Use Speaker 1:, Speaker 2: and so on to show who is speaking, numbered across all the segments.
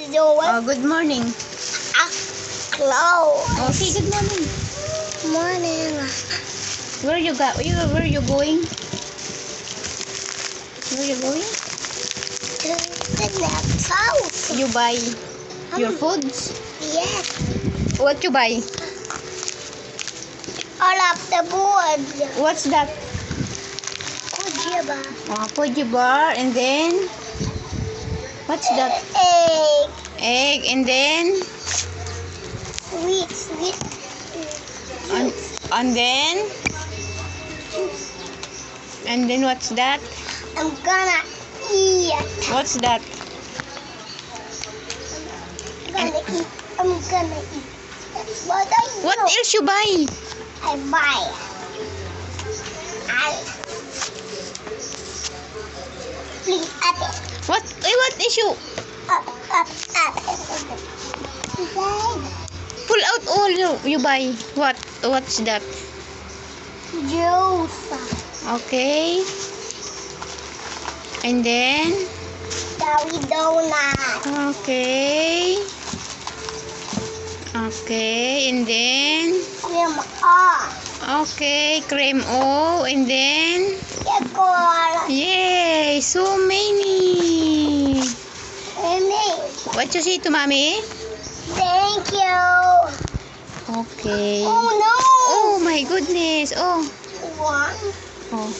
Speaker 1: Good morning.
Speaker 2: Hello.
Speaker 1: Okay, good morning.
Speaker 2: Morning.
Speaker 1: Where you go? Where you going? Where you going?
Speaker 2: To the next house.
Speaker 1: You buy your foods?
Speaker 2: Yes.
Speaker 1: What you buy?
Speaker 2: All of the board.
Speaker 1: What's that?
Speaker 2: Kujaba.
Speaker 1: Koji bar, and then what's that?
Speaker 2: Egg.
Speaker 1: Egg, and then
Speaker 2: Sweet.
Speaker 1: and then what's that?
Speaker 2: I'm gonna eat.
Speaker 1: What's that?
Speaker 2: I'm gonna eat. That's what I do.
Speaker 1: What else you buy?
Speaker 2: I buy. Please up it.
Speaker 1: What is you?
Speaker 2: Up.
Speaker 1: Pull out all you buy. What's that?
Speaker 2: Juice.
Speaker 1: Okay. And then
Speaker 2: Dawi donut.
Speaker 1: okay, and then
Speaker 2: Cream on.
Speaker 1: okay, cream O, and then
Speaker 2: Yagor.
Speaker 1: yay, so many. What you say to mommy?
Speaker 2: Thank you.
Speaker 1: Okay.
Speaker 2: Oh no.
Speaker 1: Oh my goodness. Oh,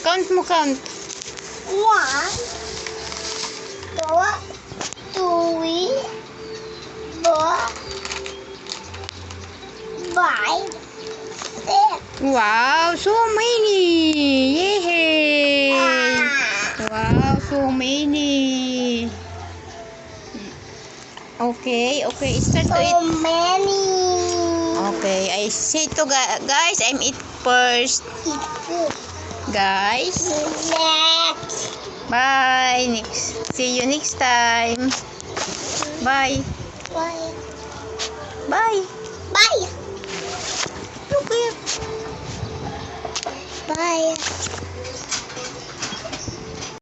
Speaker 1: count mo, count.
Speaker 2: 1, 2, 3, 4, 5, 6.
Speaker 1: Wow, so many. Yay. Wow, so many. Okay, start to eat.
Speaker 2: So many.
Speaker 1: Okay, I say to guys, I'm eat first.
Speaker 2: Eat food.
Speaker 1: Guys,
Speaker 2: Next.
Speaker 1: bye. See you next time. Bye.
Speaker 2: Bye.
Speaker 1: Bye.
Speaker 2: Bye.
Speaker 1: Look here.
Speaker 2: Bye.